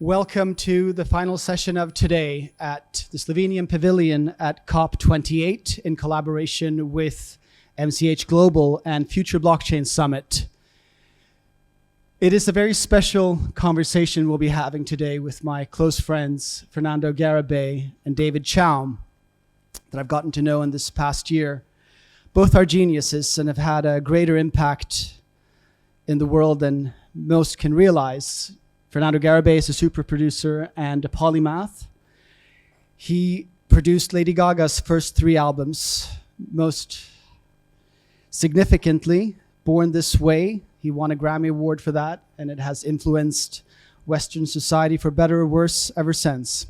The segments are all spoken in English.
Welcome to the final session of today at the Slovenian Pavilion at COP28 in collaboration with MCH Global and Future Blockchain Summit. It is a very special conversation we'll be having today with my close friends, Fernando Garibay and David Chaum, that I've gotten to know in this past year. Both are geniuses and have had a greater impact in the world than most can realize. Fernando Garibay is a super producer and a polymath. He produced Lady Gaga's first 3 albums. Most significantly, Born This Way. He won a Grammy Award for that, and it has influenced Western society for better or worse ever since.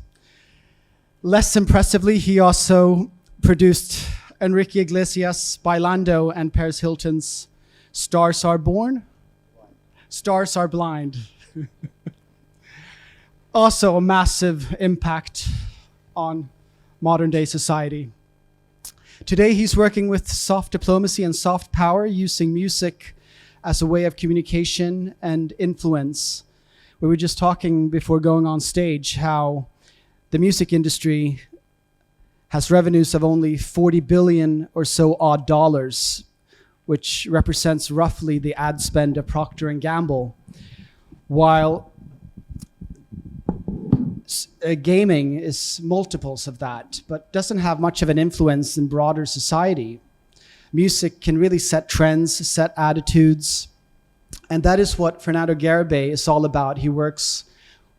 Less impressively, he also produced Enrique Iglesias, Bailando, and Paris Hilton's Stars Are Born. Stars Are Blind. Also a massive impact on modern day society. Today he's working with soft diplomacy and soft power, using music as a way of communication and influence. We were just talking before going on stage how the music industry has revenues of only 40 billion or so odd dollars, which represents roughly the ad spend of Procter & Gamble, while gaming is multiples of that, but doesn't have much of an influence in broader society. Music can really set trends, set attitudes, and that is what Fernando Garibay is all about. He works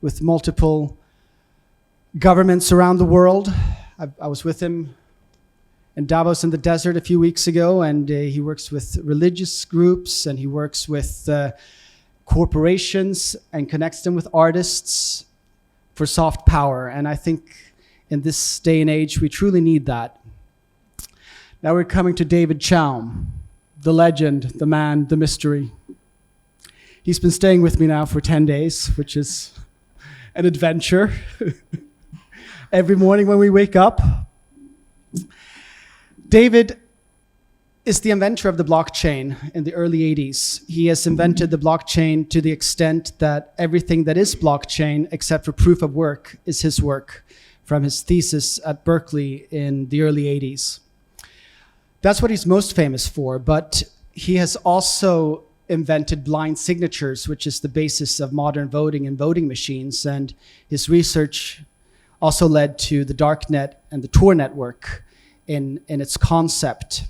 with multiple governments around the world. I was with him in Davos in the desert a few weeks ago, and he works with religious groups, and he works with corporations and connects them with artists for soft power. And I think in this day and age, we truly need that. Now we're coming to David Chaum, the legend, the man, the mystery. He's been staying with me now for 10 days, which is an adventure. Every morning when we wake up. David is the inventor of the blockchain in the early 80s. He has invented the blockchain to the extent that everything that is blockchain, except for proof of work, is his work from his thesis at Berkeley in the early 80s. That's what he's most famous for, but he has also invented blind signatures, which is the basis of modern voting and voting machines. And his research also led to the darknet and the Tor network in its concept.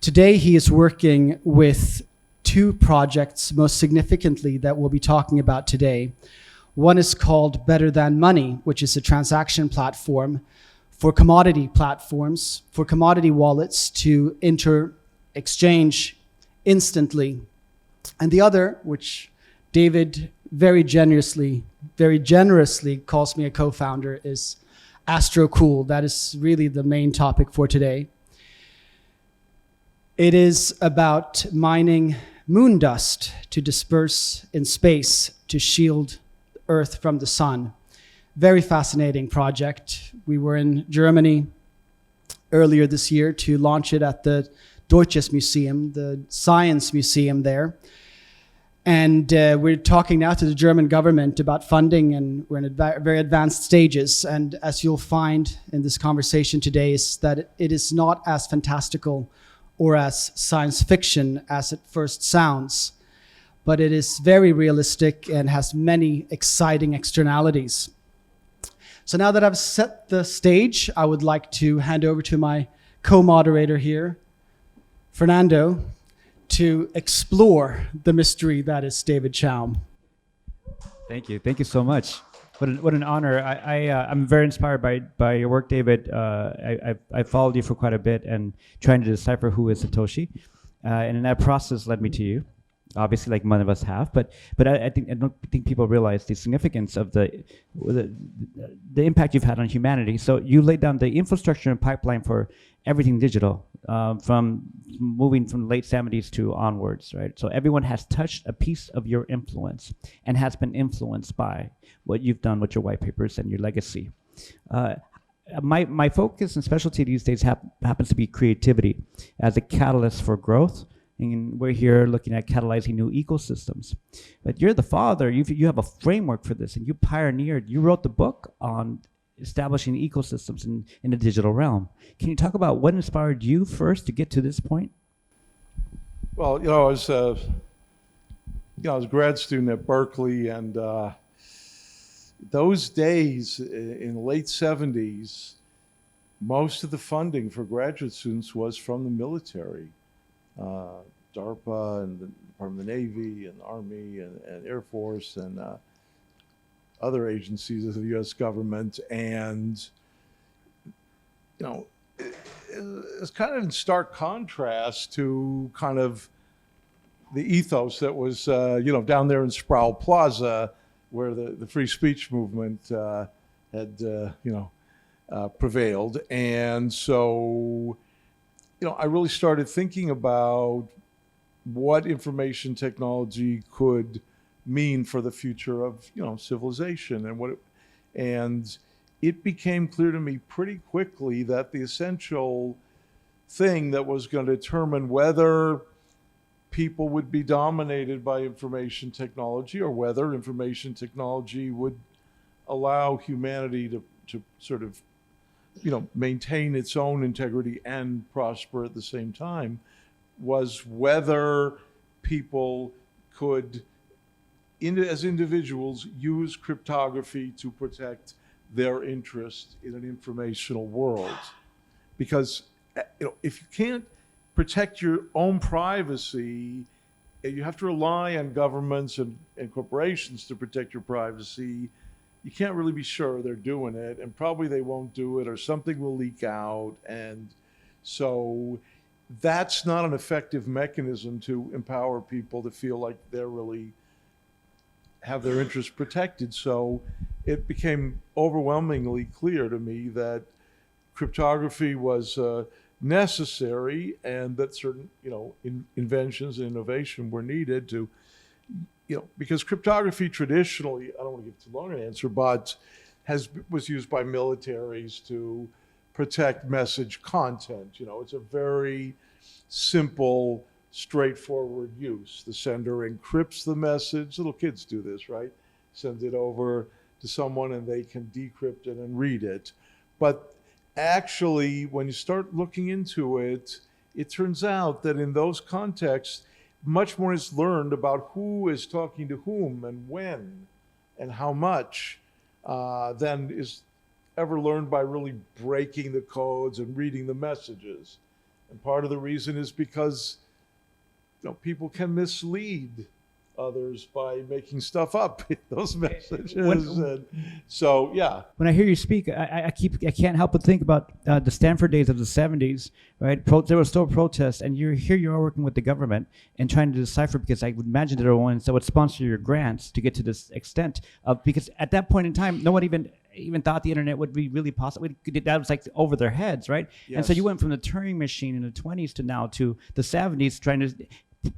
Today, he is working with 2 projects, most significantly, that we'll be talking about today. One is called Better Than Money, which is a transaction platform for commodity platforms, for commodity wallets to exchange instantly. And the other, which David very generously calls me a co-founder, is AstroCool. That is really the main topic for today. It is about mining moon dust to disperse in space to shield Earth from the sun. Very fascinating project. We were in Germany earlier this year to launch it at the Deutsches Museum, the science museum there. And we're talking now to the German government about funding, and we're in very advanced stages. And as you'll find in this conversation today, is that it is not as fantastical or as science fiction as it first sounds, but it is very realistic and has many exciting externalities. So now that I've set the stage, I would like to hand over to my co-moderator here, Fernando, to explore the mystery that is David Chaum. Thank you so much. What an honor. I'm very inspired by your work, David. I followed you for quite a bit and trying to decipher who is Satoshi. And in that process led me to you, obviously, like many of us have. But I don't think people realize the significance of the impact you've had on humanity. So you laid down the infrastructure and pipeline for everything digital, from moving from the late 70s to onwards, right? So everyone has touched a piece of your influence and has been influenced by what you've done with your white papers and your legacy. My focus and specialty these days happens to be creativity as a catalyst for growth and we're here looking at catalyzing new ecosystems. But you're the father. You have a framework for this, and you pioneered. You wrote the book on establishing ecosystems in the digital realm. Can you talk about what inspired you first to get to this point? Well, I was a grad student at Berkeley, and those days in the late 70s, most of the funding for graduate students was from the military, DARPA and the Department of the Navy and the Army and Air Force and other agencies of the U.S. government. And, it's kind of in stark contrast to kind of the ethos that was, down there in Sproul Plaza, where the free speech movement had, prevailed. And so, I really started thinking about what information technology could mean for the future of, civilization and it became clear to me pretty quickly that the essential thing that was going to determine whether people would be dominated by information technology or whether information technology would allow humanity to sort of, maintain its own integrity and prosper at the same time was whether people could, as individuals, use cryptography to protect their interest in an informational world. Because, if you can't protect your own privacy, you have to rely on governments and corporations to protect your privacy. You can't really be sure they're doing it, and probably they won't do it, or something will leak out. And so that's not an effective mechanism to empower people to feel like they're really have their interests protected. So it became overwhelmingly clear to me that cryptography was necessary, and that certain, inventions and innovation were needed to, because cryptography traditionally, I don't want to give too long an answer, but was used by militaries to protect message content. It's a very simple, straightforward use. The sender encrypts the message. Little kids do this, right? Send it over to someone and they can decrypt it and read it. But actually, when you start looking into it, it turns out that in those contexts, much more is learned about who is talking to whom and when and how much than is ever learned by really breaking the codes and reading the messages. And part of the reason is because people can mislead others by making stuff up in those messages. When I hear you speak, I can't help but think about the Stanford days of the 70s, right? There were still protests, and you are working with the government and trying to decipher, because I would imagine there were ones that would sponsor your grants to get to this extent of, because at that point in time, no one even thought the internet would be really possible. That was like over their heads, right? Yes. And so you went from the Turing machine in the 20s to now to the 70s, trying to,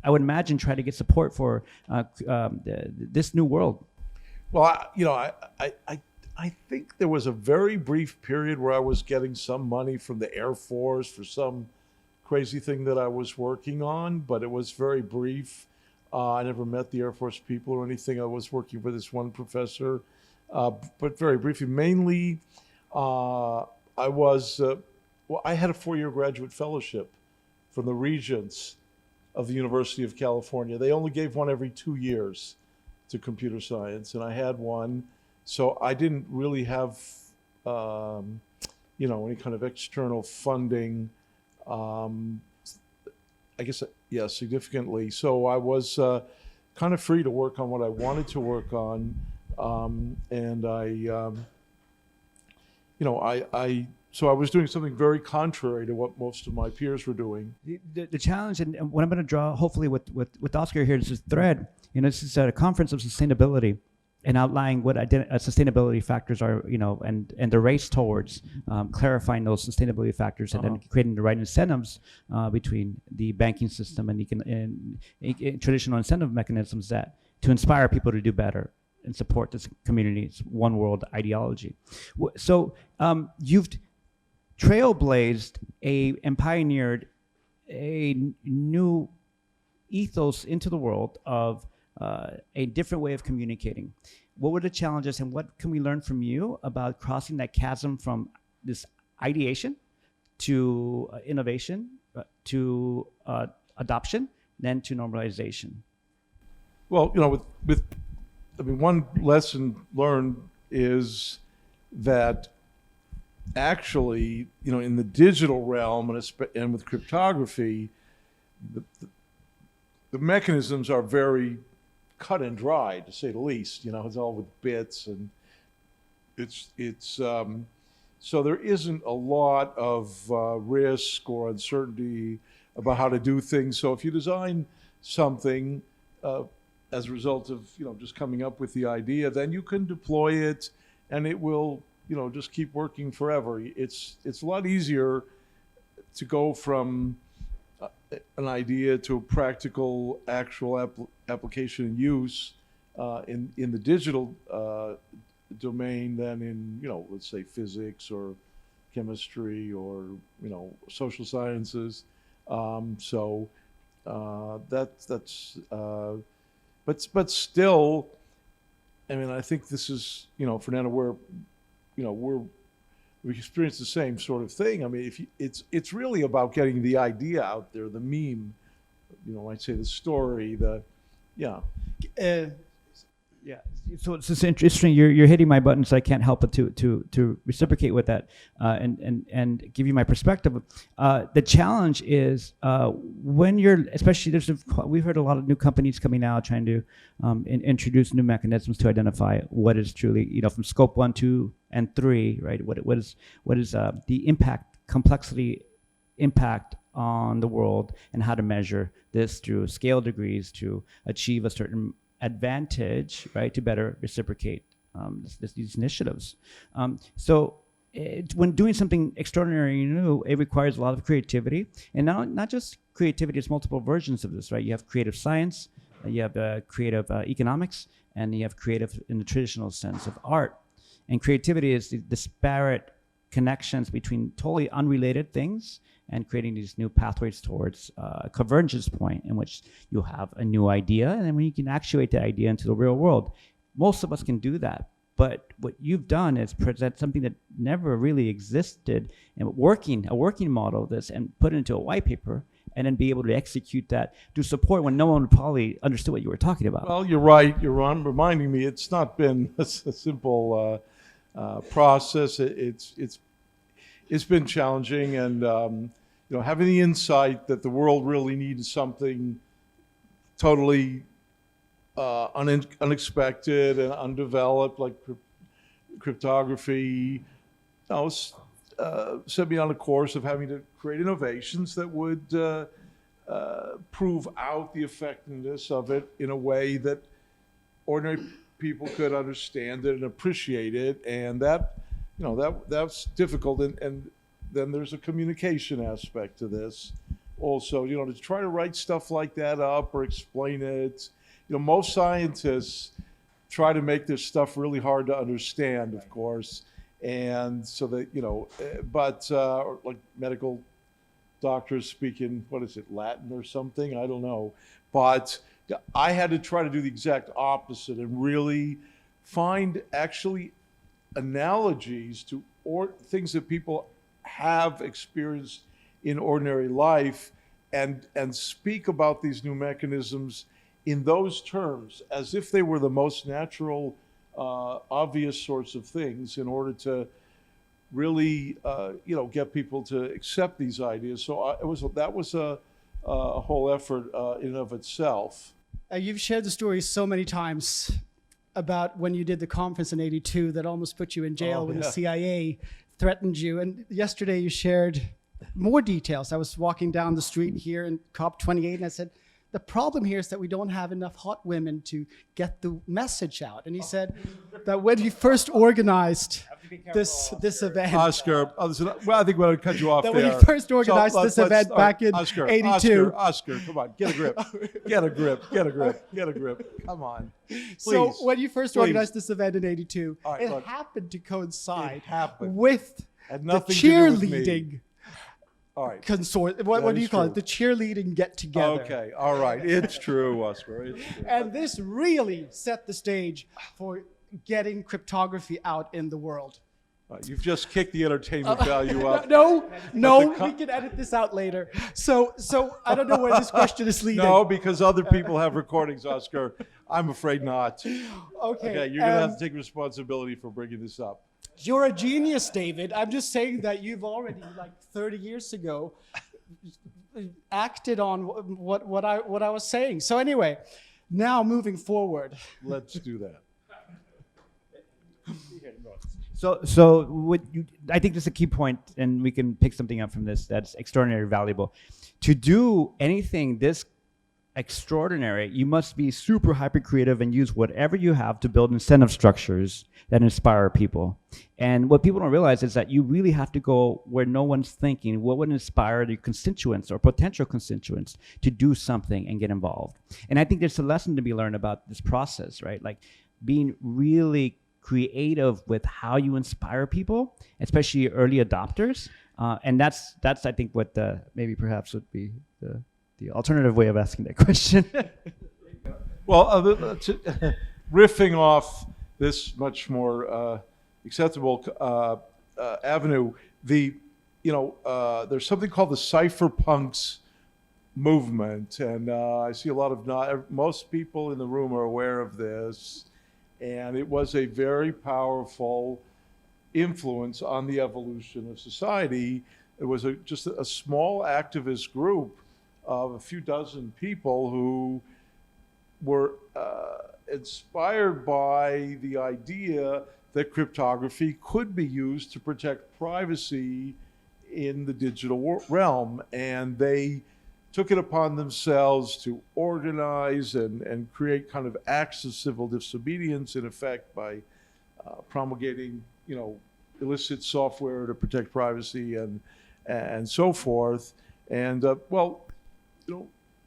I would imagine, try to get support for this new world. Well, I think there was a very brief period where I was getting some money from the Air Force for some crazy thing that I was working on, but it was very brief. I never met the Air Force people or anything. I was working for this one professor, but very briefly. Mainly, I had a 4-year graduate fellowship from the Regents of the University of California. They only gave one every 2 years to computer science, and I had one. So I didn't really have, any kind of external funding. I guess, significantly. So I was kind of free to work on what I wanted to work on, and So I was doing something very contrary to what most of my peers were doing. The challenge, and what I'm going to draw, hopefully with Oscar here, is this thread. This is a conference of sustainability, and outlining what sustainability factors are, and the race towards clarifying those sustainability factors, and then creating the right incentives between the banking system and traditional incentive mechanisms to inspire people to do better and support this community's one world ideology. So you've trailblazed and pioneered a new ethos into the world of a different way of communicating. What were the challenges, and what can we learn from you about crossing that chasm from this ideation to innovation, to adoption, then to normalization? Well, one lesson learned is that actually, in the digital realm and with cryptography, the mechanisms are very cut and dry, to say the least. It's all with bits, and so there isn't a lot of risk or uncertainty about how to do things. So if you design something as a result of just coming up with the idea, then you can deploy it, and it will just keep working forever. It's a lot easier to go from an idea to a practical, actual application and use in the digital domain than in let's say physics or chemistry or social sciences. But still, I think this is Fernando, we experience the same sort of thing. If it's really about getting the idea out there, the meme, I'd say the story, Yeah. So it's interesting. You're hitting my button, so I can't help but to reciprocate with that and give you my perspective. The challenge is when you're, especially we've heard a lot of new companies coming out trying to introduce new mechanisms to identify what is truly from scope 1, 2, and 3, right? What is the impact, complexity, impact on the world, and how to measure this through scale degrees to achieve a certain advantage, right, to better reciprocate these initiatives. When doing something extraordinary and new, it requires a lot of creativity, and not just creativity. It's multiple versions of this, right? You have creative science, you have creative economics, and you have creative in the traditional sense of art. And creativity is the disparate connections between totally unrelated things and creating these new pathways towards a convergence point in which you'll have a new idea, and then when you can actuate the idea into the real world. Most of us can do that, but what you've done is present something that never really existed, and a working model of this, and put it into a white paper, and then be able to execute that to support when no one probably understood what you were talking about. Well, you're right. You're reminding me. It's not been a simple process. It's been challenging, and having the insight that the world really needs something totally unexpected and undeveloped, like cryptography, set me on a course of having to create innovations that would prove out the effectiveness of it in a way that ordinary people could understand it and appreciate it, and that's difficult. And then there's a communication aspect to this also, to try to write stuff like that up or explain it. Most scientists try to make this stuff really hard to understand, of course, and so that but like medical doctors speaking, what is it, Latin or something, I don't know, but I had to try to do the exact opposite and really find actually analogies to things that people have experienced in ordinary life, and speak about these new mechanisms in those terms as if they were the most natural, obvious sorts of things, in order to really get people to accept these ideas. So that was a whole effort in and of itself. You've shared the story so many times about when you did the conference in '82 that almost put you in jail when the CIA threatened you. And yesterday you shared more details. I was walking down the street here in COP28, and I said, the problem here is that we don't have enough hot women to get the message out. And he said that when he first organized this event, Oscar, well, I think we'll cut you off that there. when he first organized this event back in '82. Oscar, come on, get a grip. Get a grip. Come on. Please. So when you first organized this event in '82, it happened to coincide with the cheerleading All right. consort. What That do you is call true. it? The cheerleading get together. Okay. All right. It's true, Oscar. It's true. And this really set the stage for getting cryptography out in the world. You've just kicked the entertainment value up. No, the we can edit this out later. So I don't know where this question is leading. No, because other people have recordings, Oscar. I'm afraid not. Okay. Okay, you're going to have to take responsibility for bringing this up. You're a genius, David. I'm just saying that you've already, like 30 years ago, acted on what I was saying. So anyway, now moving forward. Let's do that. So I think this is a key point, and we can pick something up from this that's extraordinarily valuable. To do anything this extraordinary, you must be super hyper creative and use whatever you have to build incentive structures that inspire people. And what people don't realize is that you really have to go where no one's thinking. What would inspire the constituents or potential constituents to do something and get involved? And I think there's a lesson to be learned about this process, right? Like being really creative with how you inspire people, especially early adopters. And that's I think what maybe perhaps would be the alternative way of asking that question. Well, riffing off this much more acceptable avenue, there's something called the cypherpunks movement, and I see a lot of most people in the room are aware of this, and it was a very powerful influence on the evolution of society. It was just a small activist group of a few dozen people who were inspired by the idea that cryptography could be used to protect privacy in the digital realm. And they took it upon themselves to organize and create kind of acts of civil disobedience, in effect, by promulgating, illicit software to protect privacy and so forth. And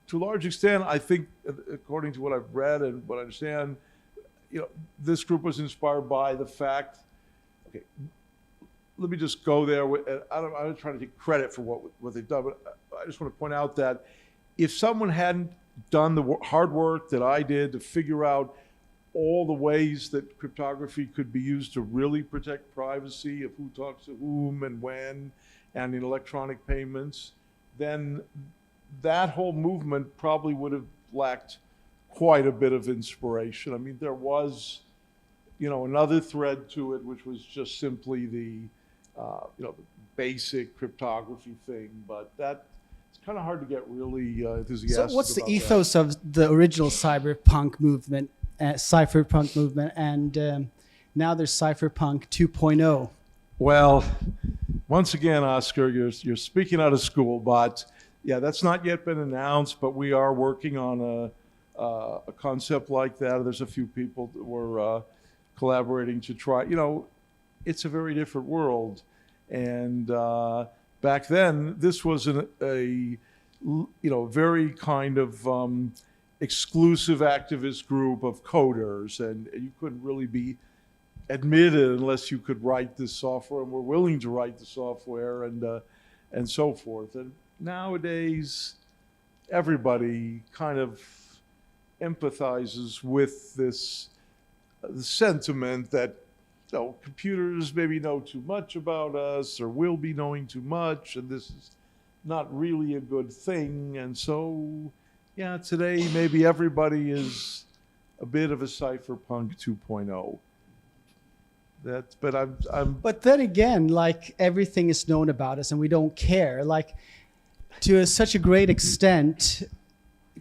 to a large extent, I think, according to what I've read and what I understand, this group was inspired by the fact. Okay, let me just go there. I'm not trying to take credit for what they've done, but I just want to point out that if someone hadn't done the hard work that I did to figure out all the ways that cryptography could be used to really protect privacy of who talks to whom and when, and in electronic payments, then that whole movement probably would have lacked quite a bit of inspiration. I mean, there was, another thread to it, which was just simply the basic cryptography thing, but it's kind of hard to get really enthusiastic. So what's the about ethos of the original cypherpunk movement, and now there's cypherpunk 2.0? Well, once again, Oscar, you're speaking out of school, but yeah, that's not yet been announced, but we are working on a concept like that. There's a few people that we're collaborating to try. It's a very different world, and back then this was a very kind of exclusive activist group of coders, and you couldn't really be admitted unless you could write this software and were willing to write the software and so forth. And nowadays, everybody kind of empathizes with this the sentiment that computers maybe know too much about us or will be knowing too much, and this is not really a good thing. And so, yeah, today maybe everybody is a bit of a cypherpunk 2.0. But I'm. But then again, like everything is known about us and we don't care. Like to such a great extent,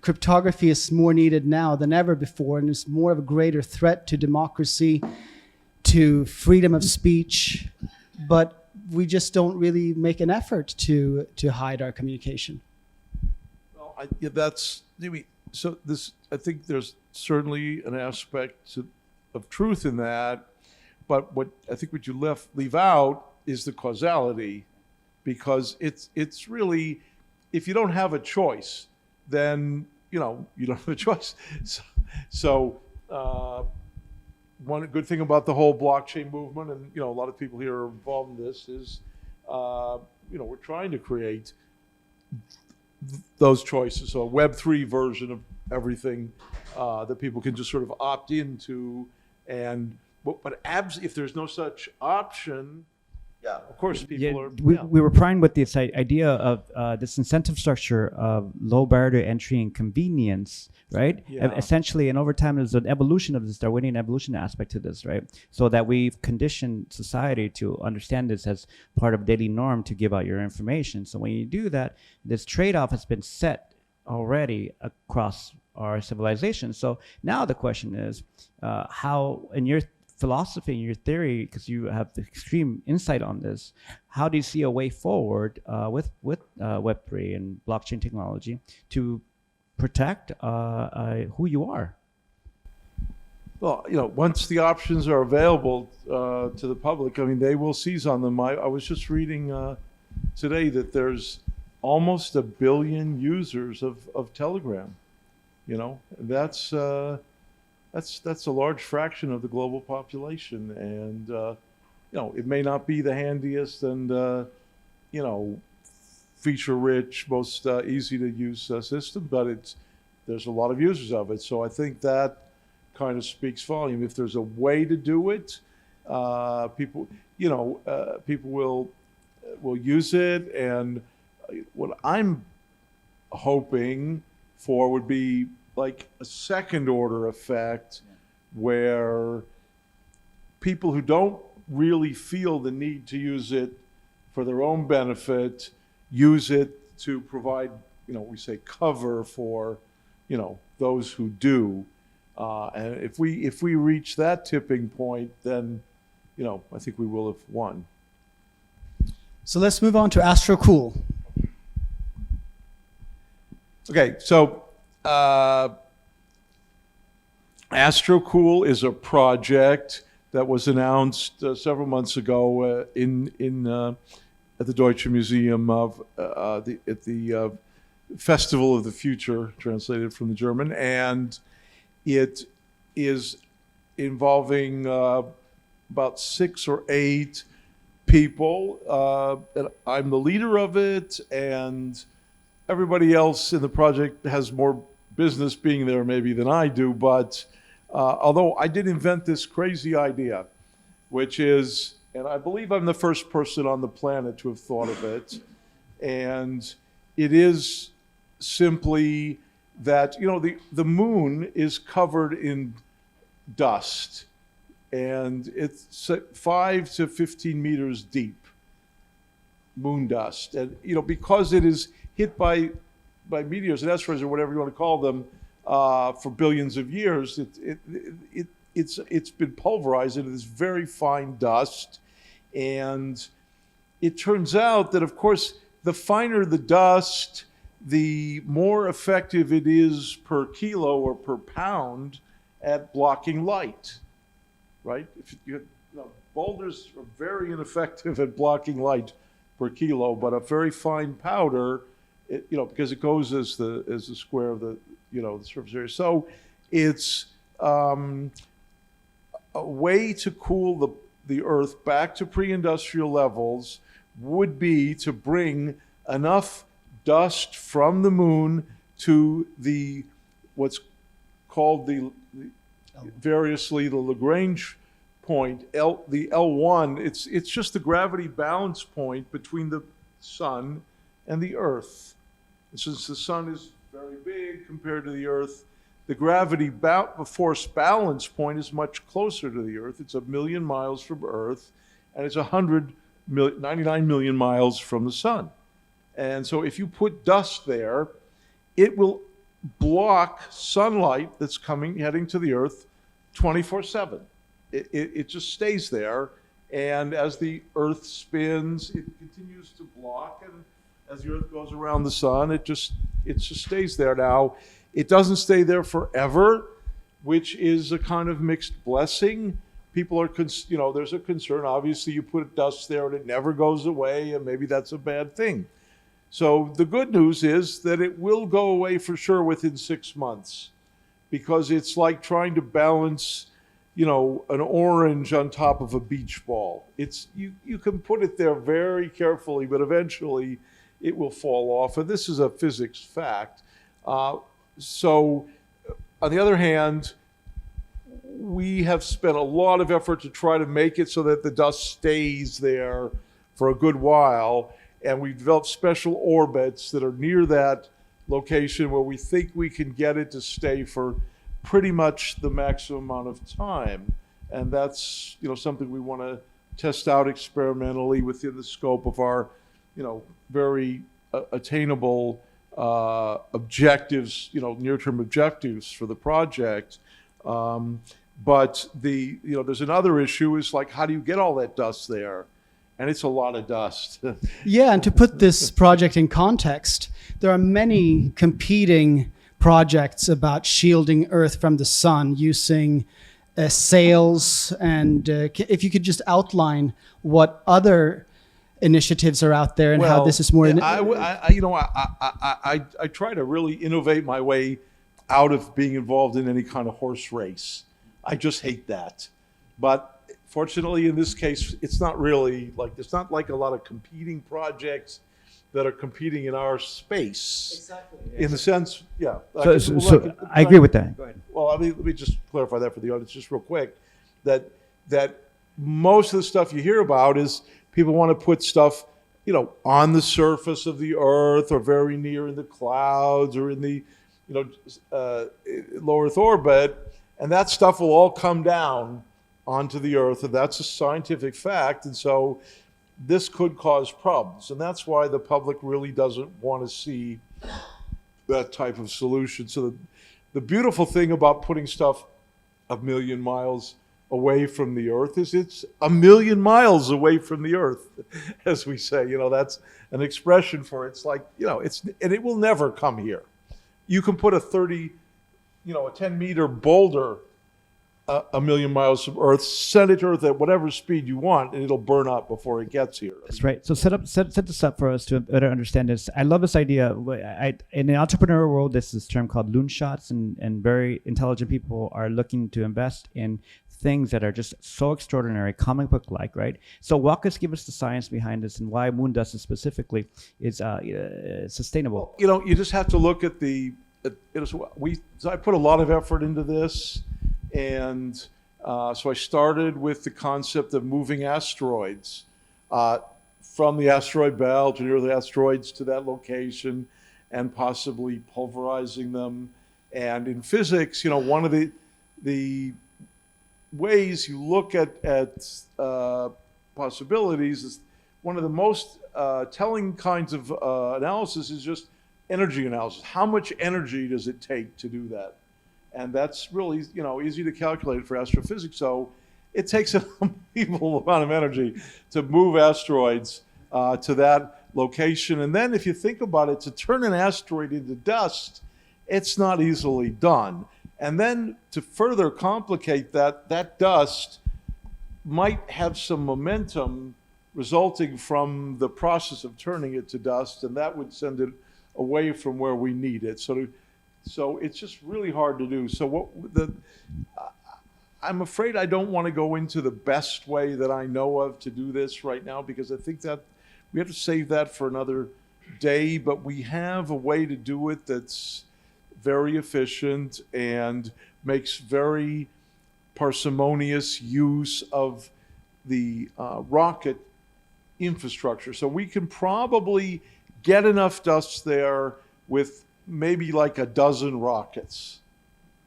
cryptography is more needed now than ever before, and it's more of a greater threat to democracy, to freedom of speech. But we just don't really make an effort to hide our communication. Well, so this. I think there's certainly an aspect of truth in that. But what you leave out is the causality, because it's really, if you don't have a choice, then you don't have a choice. So one good thing about the whole blockchain movement, and a lot of people here are involved in this, is we're trying to create those choices. So a Web3 version of everything that people can just sort of opt into. And if there's no such option, yeah, of course people are. We were primed with this idea of this incentive structure of low barrier to entry and convenience, right? Yeah. Essentially, and over time, there's an evolution of this Darwinian evolution aspect to this, right? So that we've conditioned society to understand this as part of daily norm to give out your information. So when you do that, this trade-off has been set already across our civilization. So now the question is, how, in your philosophy and your theory, because you have the extreme insight on this, how do you see a way forward with Web3 and blockchain technology to protect who you are? Well, once the options are available to the public, I mean, they will seize on them. I was just reading today that there's almost 1 billion users of Telegram. That's a large fraction of the global population, and it may not be the handiest and feature-rich, most easy to use system, but there's a lot of users of it. So I think that kind of speaks volume. If there's a way to do it, people will use it. And what I'm hoping for would be like a second order effect where people who don't really feel the need to use it for their own benefit use it to provide, we say cover for, those who do. And if we reach that tipping point, then, I think we will have won. So let's move on to AstroCool. Okay, so AstroCool is a project that was announced several months ago at the Deutsche Museum at the Festival of the Future, translated from the German, and it is involving about 6 or 8 people. And I'm the leader of it, and everybody else in the project has more business being there maybe than I do, but although I did invent this crazy idea, which is, and I believe I'm the first person on the planet to have thought of it, and it is simply that, the moon is covered in dust, and it's 5 to 15 meters deep, moon dust. And, because it is hit by meteors and asteroids or whatever you want to call them for billions of years, it's been pulverized into this very fine dust. And it turns out that, of course, the finer the dust, the more effective it is per kilo or per pound at blocking light, right? Boulders are very ineffective at blocking light per kilo, but a very fine powder, because it goes as the square of the surface area. So it's a way to cool the Earth back to pre-industrial levels would be to bring enough dust from the moon to what's called variously the Lagrange point, the L1. It's just the gravity balance point between the sun and the Earth. And since the sun is very big compared to the Earth, the gravity force balance point is much closer to the Earth. It's 1 million miles from Earth, and it's 99 million miles from the sun. And so if you put dust there, it will block sunlight that's heading to the Earth 24/7. It just stays there, and as the Earth spins, it continues to block, and as the Earth goes around the sun, it just stays there. Now, it doesn't stay there forever, which is a kind of mixed blessing. People are, there's a concern. Obviously, you put dust there and it never goes away, and maybe that's a bad thing. So the good news is that it will go away for sure within 6 months, because it's like trying to balance, an orange on top of a beach ball. You can put it there very carefully, but eventually it will fall off. And this is a physics fact. So, on the other hand, we have spent a lot of effort to try to make it so that the dust stays there for a good while. And we've developed special orbits that are near that location where we think we can get it to stay for pretty much the maximum amount of time. And that's, something we want to test out experimentally within the scope of our, very attainable objectives, near-term objectives for the project. But there's another issue is like, how do you get all that dust there? And it's a lot of dust. Yeah, and to put this project in context, there are many competing projects about shielding Earth from the sun using sails. And if you could just outline what other initiatives are out there and how this is more. I try to really innovate my way out of being involved in any kind of horse race. I just hate that. But fortunately, in this case, it's not really like, there's not like a lot of competing projects that are competing in our space. Exactly. In the sense, yeah. So I agree with that. Go ahead. Well, let me just clarify that for the audience just real quick, that most of the stuff you hear about is people want to put stuff, on the surface of the Earth or very near in the clouds or in the, low Earth orbit, and that stuff will all come down onto the Earth, and that's a scientific fact. And so this could cause problems, and that's why the public really doesn't want to see that type of solution. So the beautiful thing about putting stuff a million miles away from the Earth is it's a million miles away from the Earth, as we say. That's an expression for it. It's like, and it will never come here. You can put a 10-meter boulder a million miles from Earth, send it to Earth at whatever speed you want, and it'll burn up before it gets here. That's right. So set this up for us to better understand this. I love this idea. In the entrepreneurial world, there's this term called loon shots, and very intelligent people are looking to invest in things that are just so extraordinary, comic book-like, right? So give us the science behind this and why moon dust specifically is sustainable. You just have to look at so I put a lot of effort into this. And so I started with the concept of moving asteroids from the asteroid belt or near the asteroids to that location and possibly pulverizing them. And in physics, one of the ways you look at possibilities is one of the most telling kinds of analysis is just energy analysis. How much energy does it take to do that? And that's really, easy to calculate for astrophysics. So it takes an unbelievable amount of energy to move asteroids to that location. And then if you think about it, to turn an asteroid into dust, it's not easily done. And then to further complicate that dust might have some momentum resulting from the process of turning it to dust, and that would send it away from where we need it. So it's just really hard to do. So I'm afraid I don't want to go into the best way that I know of to do this right now, because I think that we have to save that for another day. But we have a way to do it that's very efficient and makes very parsimonious use of the rocket infrastructure. So we can probably get enough dust there with maybe like a dozen rockets,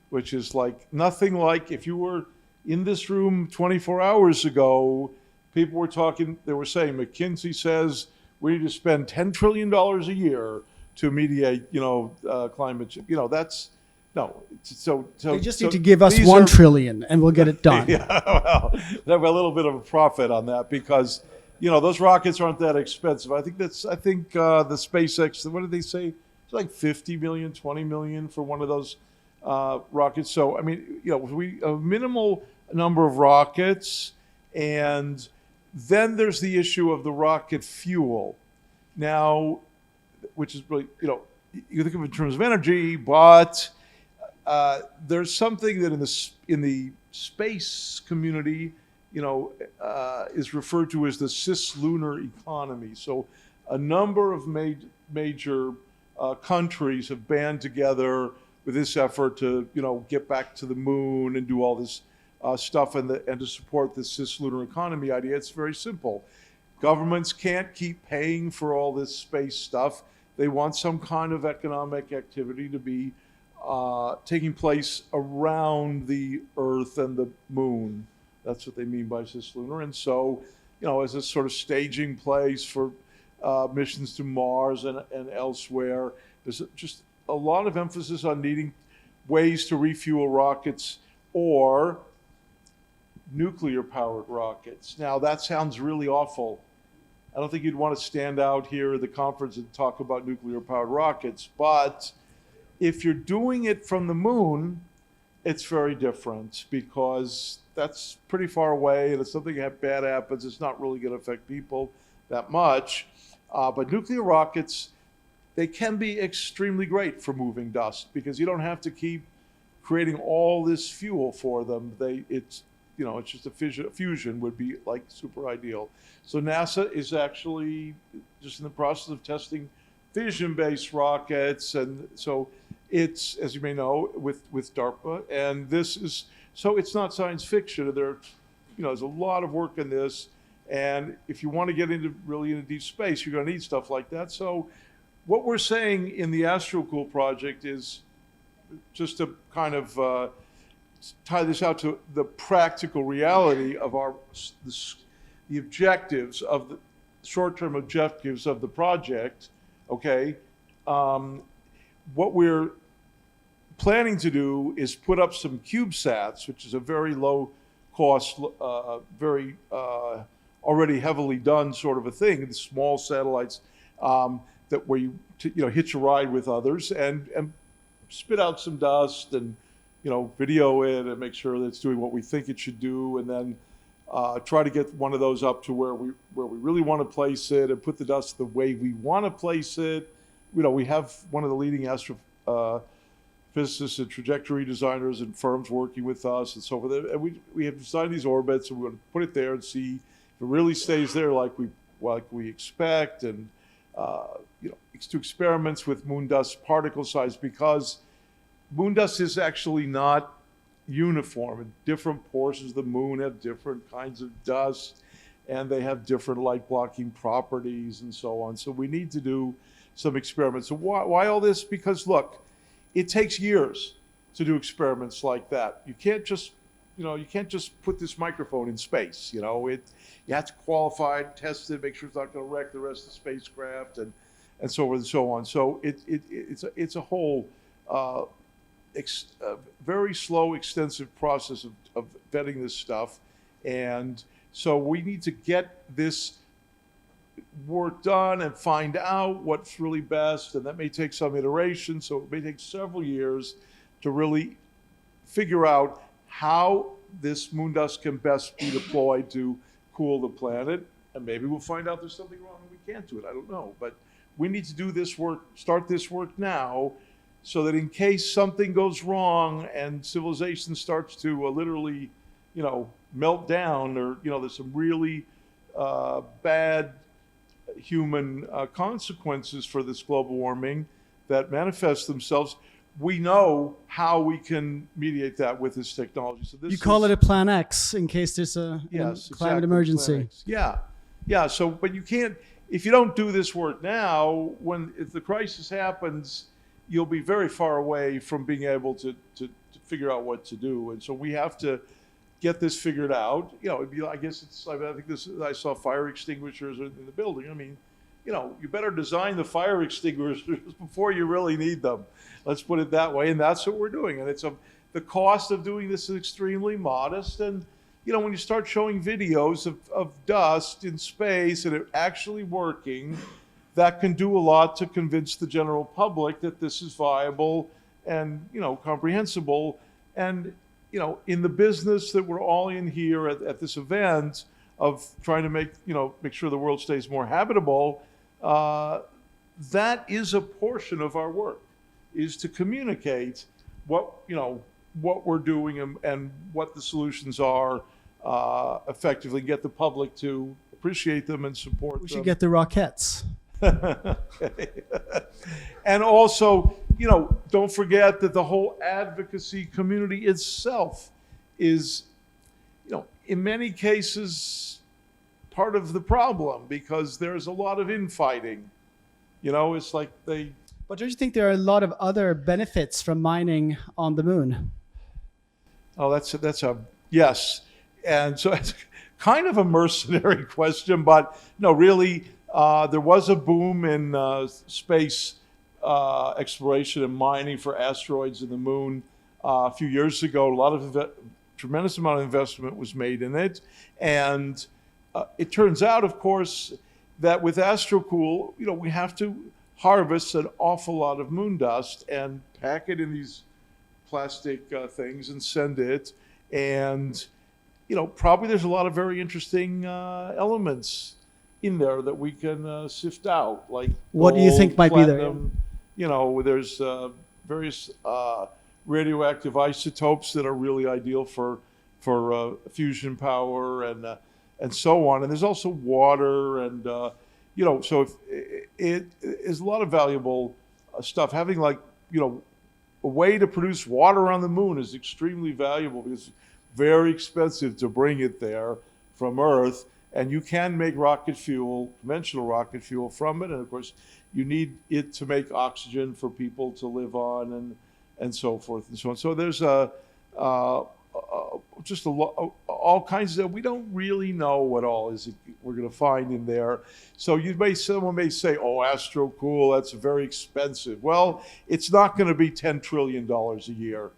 which is like nothing like if you were in this room 24 hours ago, people were talking, they were saying, McKinsey says we need to spend $10 trillion a year to mediate, climate change. That's, no. So they just need to give us $1 trillion and we'll get it done. Yeah, well, they have a little bit of a profit on that because, those rockets aren't that expensive. I think the SpaceX, what did they say? It's like 50 million, 20 million for one of those rockets. So, I mean, we a minimal number of rockets, and then there's the issue of the rocket fuel. Now, which is really, you think of it in terms of energy, but there's something that in the space community, is referred to as the cislunar economy. So a number of major countries have band together with this effort to, get back to the moon and do all this stuff and to support the cislunar economy idea. It's very simple. Governments can't keep paying for all this space stuff. They want some kind of economic activity to be taking place around the Earth and the moon. That's what they mean by cislunar. And so, as a sort of staging place for missions to Mars and elsewhere, there's just a lot of emphasis on needing ways to refuel rockets or nuclear-powered rockets. Now, that sounds really awful. I don't think you'd want to stand out here at the conference and talk about nuclear-powered rockets, but if you're doing it from the moon, it's very different because that's pretty far away, and if something bad happens, it's not really going to affect people that much. But nuclear rockets, they can be extremely great for moving dust because you don't have to keep creating all this fuel for them. It's just a fusion would be like super ideal. So NASA is actually just in the process of testing fission-based rockets, and so it's, as you may know, with DARPA, and so it's not science fiction. There's a lot of work in this, and if you want to get really into deep space, you're going to need stuff like that. So what we're saying in the AstroCool project is just to kind of tie this out to the practical reality of the objectives of the short-term objectives of the project. Okay, what we're planning to do is put up some CubeSats, which is a very low-cost, very already heavily done sort of a thing. The small satellites that where you hitch a ride with others and spit out some dust and video it and make sure that it's doing what we think it should do, and then try to get one of those up to where we really want to place it and put the dust the way we want to place it. We have one of the leading astrophysicists and trajectory designers and firms working with us and so forth. And we have designed these orbits, and we're going to put it there and see if it really stays there like we expect, and do experiments with moon dust particle size, because moon dust is actually not uniform, and different portions of the moon have different kinds of dust, and they have different light blocking properties and so on. So we need to do some experiments. So why all this? Because look, it takes years to do experiments like that. You can't just put this microphone in space. You have to qualify it, test it, make sure it's not going to wreck the rest of the spacecraft, and so forth and so on. So it's a whole very slow, extensive process of vetting this stuff. And so we need to get this work done and find out what's really best. And that may take some iteration. So it may take several years to really figure out how this moon dust can best be deployed to cool the planet. And maybe we'll find out there's something wrong and we can't do it. I don't know. But we need to do this work, start this work now, so that in case something goes wrong and civilization starts to literally, melt down, or there's some really bad human consequences for this global warming that manifest themselves, we know how we can mediate that with this technology. So you call it a Plan X in case there's a climate emergency. Yeah. So, but you can't, if you don't do this work now, if the crisis happens, you'll be very far away from being able to figure out what to do. And so we have to get this figured out. I saw fire extinguishers in the building. I mean, you better design the fire extinguishers before you really need them. Let's put it that way. And that's what we're doing. And the cost of doing this is extremely modest. And, when you start showing videos of dust in space and it actually working, that can do a lot to convince the general public that this is viable and, comprehensible. And, in the business that we're all in here at this event of trying to make sure the world stays more habitable, that is a portion of our work, is to communicate what we're doing and what the solutions are effectively, get the public to appreciate them and support them. We should get the Rockettes. Okay. And also, don't forget that the whole advocacy community itself is, in many cases, part of the problem, because there's a lot of infighting. It's like But don't you think there are a lot of other benefits from mining on the moon? oh, that's a yes. And so it's kind of a mercenary question, but no, really, there was a boom in space exploration and mining for asteroids and the moon a few years ago. Tremendous amount of investment was made in it, and it turns out, of course, that with Astrocool, we have to harvest an awful lot of moon dust and pack it in these plastic things and send it. And probably there's a lot of very interesting elements in there that we can sift out. Like What do you think might be there? platinum. There's various radioactive isotopes that are really ideal for fusion power and so on. And there's also water and so if it is a lot of valuable stuff. Having a way to produce water on the moon is extremely valuable, because it's very expensive to bring it there from Earth. And you can make rocket fuel, conventional rocket fuel, from it. And of course, you need it to make oxygen for people to live on and so forth and so on. So there's just all kinds of, we don't really know what all is we're going to find in there. So someone may say, oh, Astrocool, that's very expensive. Well, it's not going to be $10 trillion a year,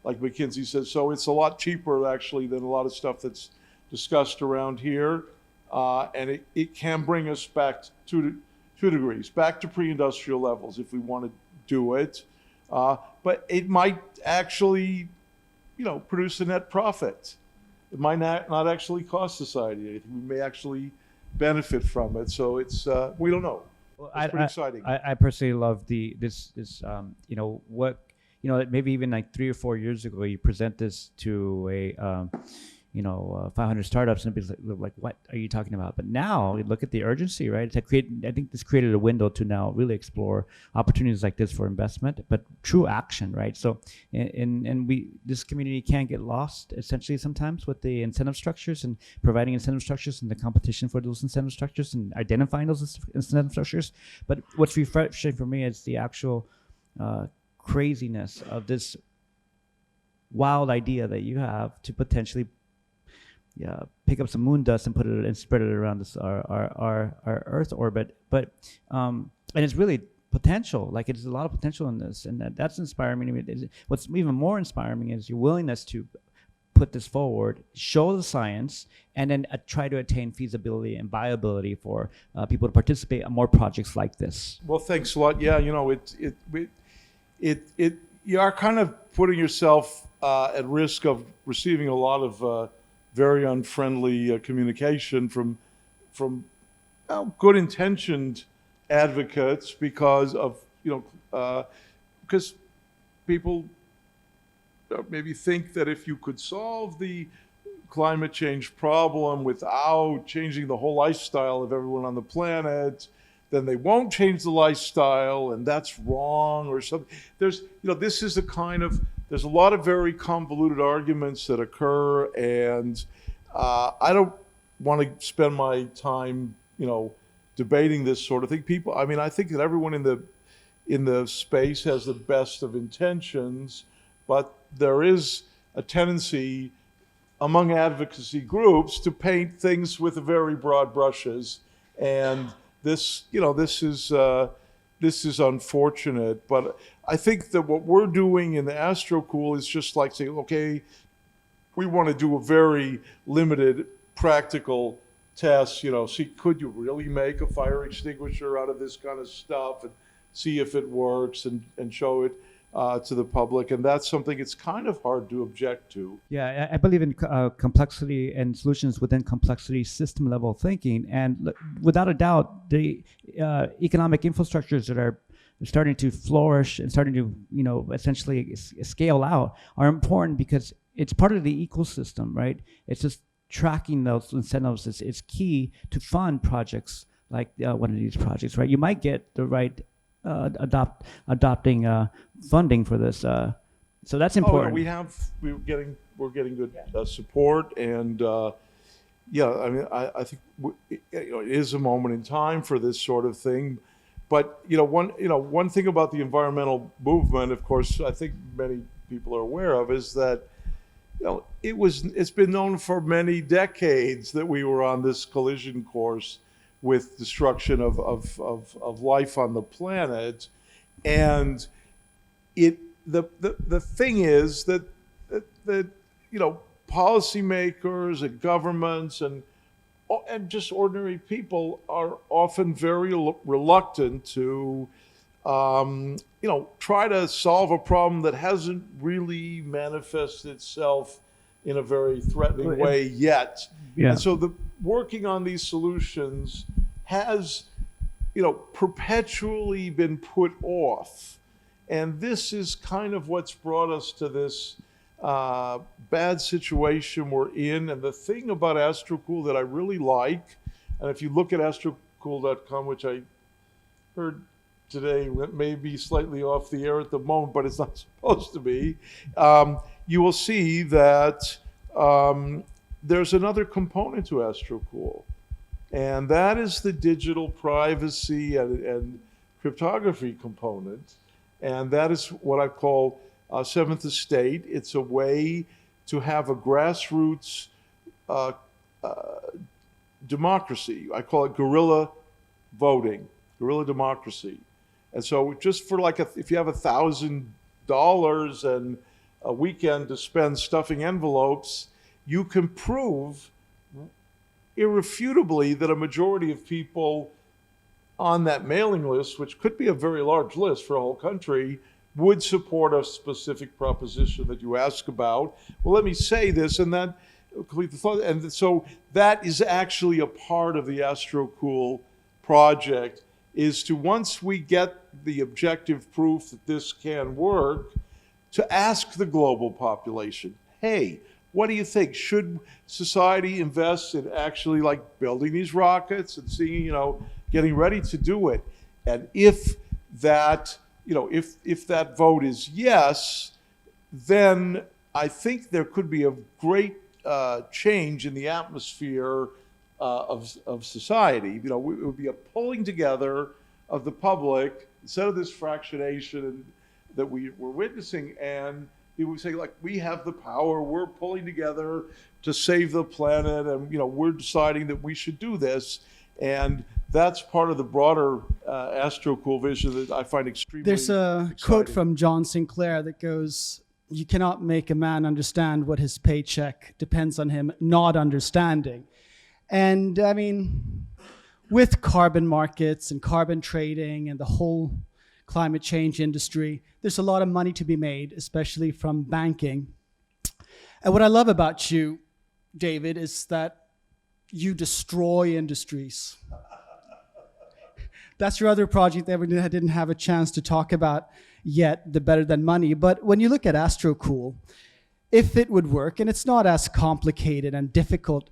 like McKinsey says. So it's a lot cheaper, actually, than a lot of stuff that's discussed around here. And it can bring us back to 2 degrees, back to pre-industrial levels if we want to do it. But it might actually, produce a net profit. It might not actually cost society anything. We may actually benefit from it. So it's we don't know. Well, It's pretty exciting. I personally love this maybe even like 3 or 4 years ago, you present this to a 500 startups, and it'd be like, what are you talking about? But now you look at the urgency, right? I think this created a window to now really explore opportunities like this for investment, but true action, right? So, this community can get lost essentially sometimes with the incentive structures and providing incentive structures and the competition for those incentive structures and identifying those incentive structures. But what's refreshing for me is the actual craziness of this wild idea that you have to potentially pick up some moon dust and put it and spread it around our Earth orbit. But and it's really potential. Like, it's a lot of potential in this, and that's inspiring me. What's even more inspiring is your willingness to put this forward, show the science, and then try to attain feasibility and viability for people to participate in more projects like this. Well, thanks a lot. Yeah, you are kind of putting yourself at risk of receiving a lot of very unfriendly communication from good-intentioned advocates, because people maybe think that if you could solve the climate change problem without changing the whole lifestyle of everyone on the planet, then they won't change the lifestyle, and that's wrong or something. There's a lot of very convoluted arguments that occur, and I don't want to spend my time, debating this sort of thing. I think that everyone in the space has the best of intentions, but there is a tendency among advocacy groups to paint things with very broad brushes, and this is unfortunate. But I think that what we're doing in the Astrocool is just like saying, okay, we want to do a very limited practical test, see, could you really make a fire extinguisher out of this kind of stuff, and see if it works, and show it to the public. And that's something it's kind of hard to object to. Yeah, I believe in complexity and solutions within complexity, system level thinking. And without a doubt, the economic infrastructures that are starting to flourish and starting to, essentially scale out are important, because it's part of the ecosystem, right? It's just tracking those incentives is key to fund projects like one of these projects, right? You might get the right adopting funding for this. So that's Oh, no, important. we're getting good support, and yeah, I mean, I think it is a moment in time for this sort of thing. But one thing about the environmental movement, of course, I think many people are aware of, is that it's been known for many decades that we were on this collision course with destruction of life on the planet, and the thing is that policymakers and governments and just ordinary people are often very reluctant to try to solve a problem that hasn't really manifested itself in a very threatening way yet. Yeah. And so working on these solutions has, perpetually been put off. And this is kind of what's brought us to this bad situation we're in. And the thing about AstroCool that I really like, and if you look at astrocool.com, which I heard today may be slightly off the air at the moment, but it's not supposed to be, you will see that there's another component to AstroCool, and that is the digital privacy and cryptography component. And that is what I call Seventh Estate. It's a way to have a grassroots democracy. I call it guerrilla voting, guerrilla democracy. And so just for if you have $1,000 and a weekend to spend stuffing envelopes, you can prove irrefutably that a majority of people on that mailing list, which could be a very large list for a whole country, would support a specific proposition that you ask about. Well, let me say this, and then complete the thought. And so that is actually a part of the AstroCool project, is to, once we get the objective proof that this can work, to ask the global population, hey, what do you think? Should society invest in actually building these rockets and seeing, getting ready to do it? And if that, if that vote is yes, then I think there could be a great change in the atmosphere of society. It would be a pulling together of the public instead of this fractionation that we're witnessing, and people would say, we have the power, we're pulling together to save the planet, and we're deciding that we should do this. And that's part of the broader AstroCool vision that I find extremely There's a exciting. quote from John Sinclair that goes, "You cannot make a man understand what his paycheck depends on him not understanding." And I mean, with carbon markets and carbon trading and the whole climate change industry, there's a lot of money to be made, especially from banking. And what I love about you, David, is that you destroy industries. That's your other project that I didn't have a chance to talk about yet, the Better Than Money. But when you look at AstroCool, if it would work, and it's not as complicated and difficult,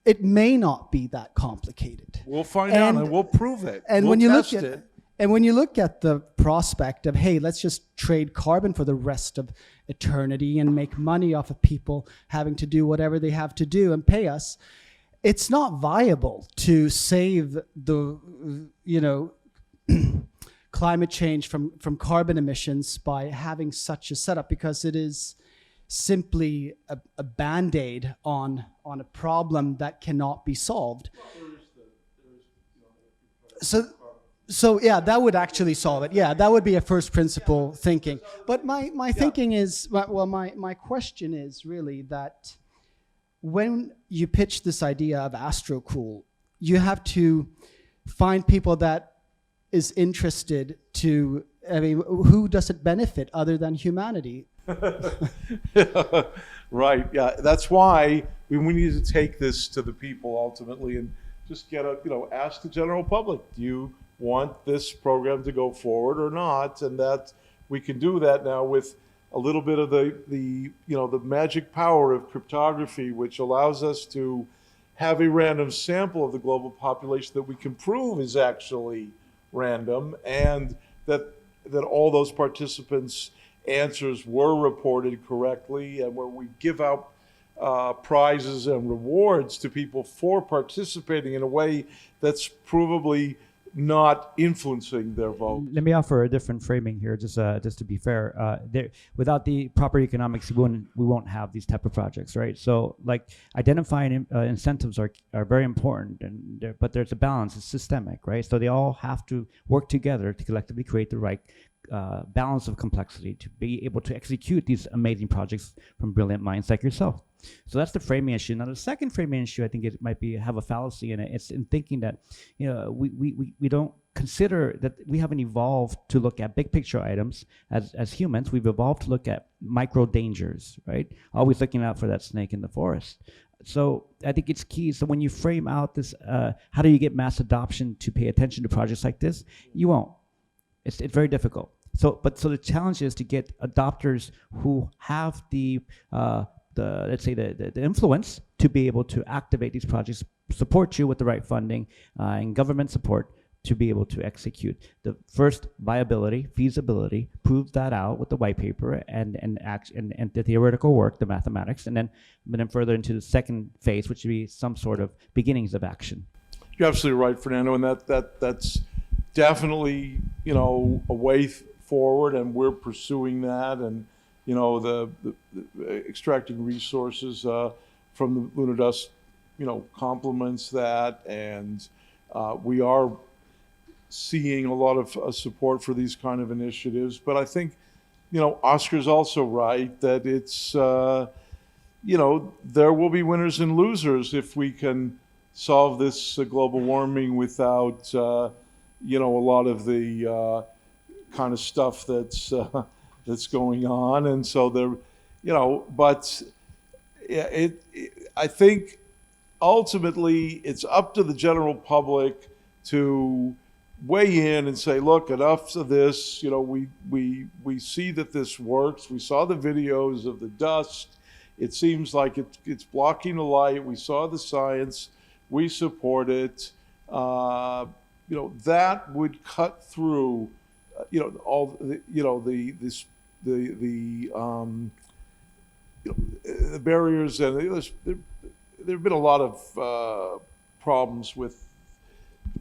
it may not be that complicated. We'll find out and we'll prove it. And we'll when you test look at it. And when you look at the prospect of, hey, let's just trade carbon for the rest of eternity and make money off of people having to do whatever they have to do and pay us, it's not viable to save the, climate change from carbon emissions by having such a setup, because it is simply a Band-Aid on a problem that cannot be solved. So yeah, that would actually solve it. Yeah, that would be a first principle thinking. But my thinking is, my question is really that when you pitch this idea of AstroCool, you have to find people that is interested to, who does it benefit other than humanity? Right, yeah, that's why we need to take this to the people ultimately and just ask the general public, do you want this program to go forward or not? And that we can do that now with a little bit of the magic power of cryptography, which allows us to have a random sample of the global population that we can prove is actually random, and that all those participants' answers were reported correctly, and where we give out prizes and rewards to people for participating in a way that's provably not influencing their vote. Let me offer a different framing here, just to be fair. Without the proper economics, we won't have these type of projects, right? So, like, identifying incentives are very important, but there's a balance. It's systemic, right? So they all have to work together to collectively create the right balance of complexity to be able to execute these amazing projects from brilliant minds like yourself. So that's the framing issue. Now, the second framing issue, I think it might have a fallacy in it. It's in thinking that, we don't consider that we haven't evolved to look at big picture items as humans. We've evolved to look at micro dangers, right? Always looking out for that snake in the forest. So I think it's key. So when you frame out this, how do you get mass adoption to pay attention to projects like this? You won't. It's very difficult. So the challenge is to get adopters who have the let's say the influence to be able to activate these projects, support you with the right funding and government support to be able to execute. The first, viability, feasibility, prove that out with the white paper and the theoretical work, the mathematics, and then further into the second phase, which would be some sort of beginnings of action. You're absolutely right, Fernando, and that's definitely a way forward, and we're pursuing that, and the extracting resources from the lunar dust complements that, and we are seeing a lot of support for these kind of initiatives. But I think Oscar's also right that it's there will be winners and losers if we can solve this global warming without a lot of the kind of stuff that's going on. And so but I think ultimately it's up to the general public to weigh in and say, look, enough of this. We see that this works. We saw the videos of the dust. It seems like it's blocking the light. We saw the science. We support it. That would cut through, all the barriers, and there've been a lot of problems with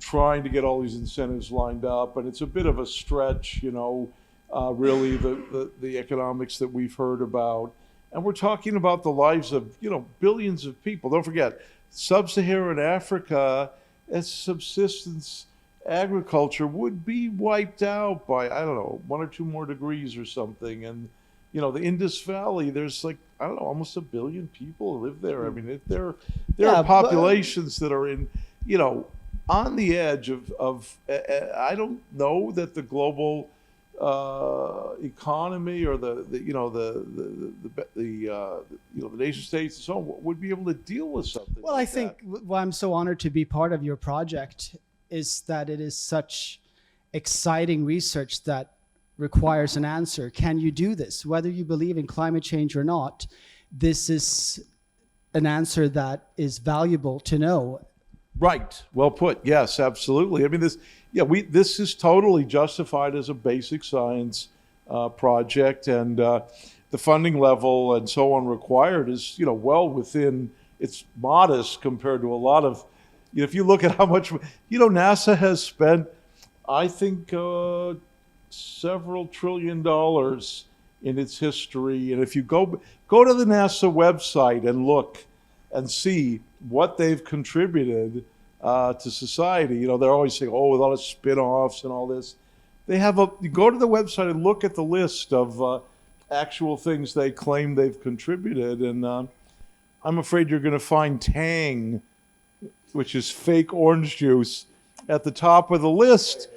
trying to get all these incentives lined up, and it's a bit of a stretch, really the economics that we've heard about, and we're talking about the lives of billions of people. Don't forget, sub-Saharan Africa, as subsistence agriculture would be wiped out by, I don't know, 1 or 2 more degrees or something. And, the Indus Valley, there's almost 1 billion people live there. I mean, there are populations that are in, on the edge of I don't know that the global economy or the nation states and so on would be able to deal with something. Well, I think why I'm so honored to be part of your project is that it is such exciting research that requires an answer. Can you do this? Whether you believe in climate change or not, this is an answer that is valuable to know. Right. Well put. Yes, absolutely. I mean, this is totally justified as a basic science project, and the funding level and so on required is, well within. It's modest compared to a lot of. If you look at how much, NASA has spent, I think, several $1 trillion in its history, and if you go to the NASA website and look and see what they've contributed to society. They're always saying, a lot of spin-offs and all this. You go to the website and look at the list of actual things they claim they've contributed, and I'm afraid you're going to find Tang, which is fake orange juice, at the top of the list.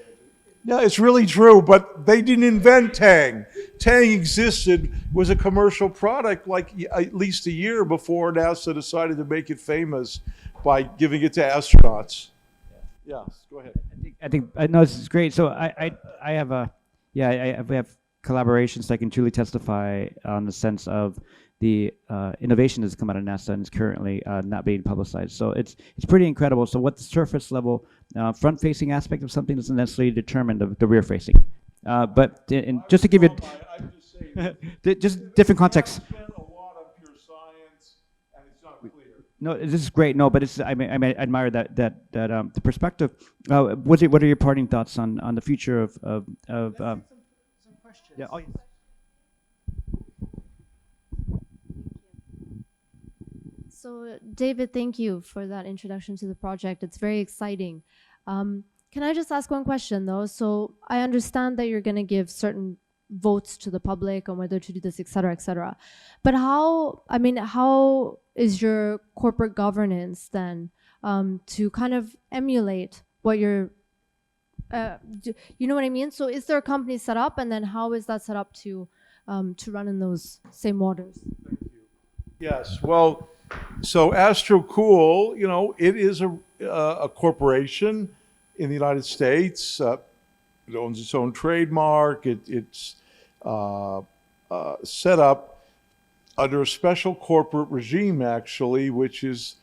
Yeah, it's really true, but they didn't invent Tang. Tang existed, was a commercial product at least a year before NASA decided to make it famous by giving it to astronauts. Yeah, go ahead. I know this is great. So I have we have collaborations that can truly testify on the sense of the innovation that's come out of NASA and is currently not being publicized. So it's pretty incredible. So what the surface level front-facing aspect of something doesn't necessarily determine the rear-facing. Just to give you I'm just saying, just different contexts. spent a lot on pure science, and it's not clear. No, this is great. No, but it's I admire that the perspective. What are your parting thoughts on the future of Some questions. yeah? Oh, yes. So, David, thank you for that introduction to the project. It's very exciting. Can I just ask one question, though? So, I understand that you're going to give certain votes to the public on whether to do this, et cetera, et cetera. But how is your corporate governance then to kind of emulate what you're, you know what I mean? So, is there a company set up, and then how is that set up to run in those same waters? Yes, well, so AstroCool, you know, it is a corporation in the United States. It owns its own trademark. It's set up under a special corporate regime, actually, which is